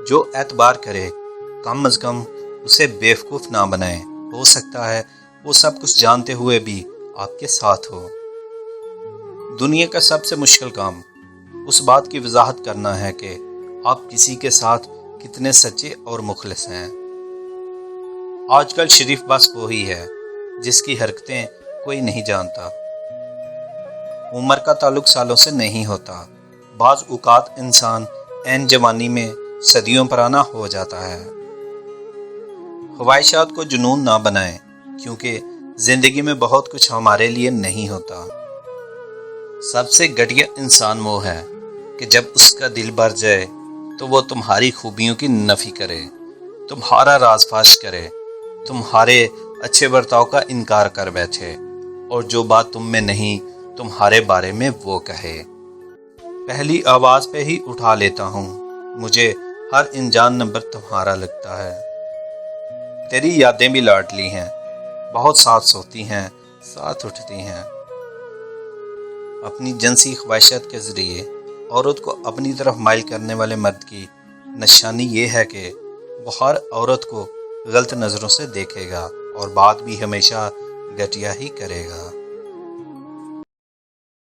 جو اعتبار کرے کم از کم اسے بیوقوف نہ بنائیں۔ ہو سکتا ہے وہ سب کچھ جانتے ہوئے بھی آپ کے ساتھ ہو۔ دنیا کا سب سے مشکل کام اس بات کی وضاحت کرنا ہے کہ آپ کسی کے ساتھ کتنے سچے اور مخلص ہیں۔ آج کل شریف بس وہی ہے جس کی حرکتیں کوئی نہیں جانتا۔ عمر کا تعلق سالوں سے نہیں ہوتا۔ بعض اوقات انسان عین جوانی میں صدیوں پرانا ہو جاتا ہے۔ خواہشات کو جنون نہ بنائیں، کیونکہ زندگی میں بہت کچھ ہمارے لیے نہیں ہوتا۔ سب سے گھٹیا انسان وہ ہے کہ جب اس کا دل بھر جائے تو وہ تمہاری خوبیوں کی نفی کرے، تمہارا راز فاش کرے، تمہارے اچھے برتاؤ کا انکار کر بیٹھے، اور جو بات تم میں نہیں تمہارے بارے میں وہ کہے۔ پہلی آواز پہ ہی اٹھا لیتا ہوں، مجھے ہر انجان نمبر تمہارا لگتا ہے۔ تیری یادیں بھی لاڈلی ہیں، بہت ساتھ سوتی ہیں، ساتھ اٹھتی ہیں۔ اپنی جنسی خواہشات کے ذریعے عورت کو اپنی طرف مائل کرنے والے مرد کی نشانی یہ ہے کہ وہ ہر عورت کو غلط نظروں سے دیکھے گا اور بات بھی ہمیشہ گھٹیا ہی کرے گا۔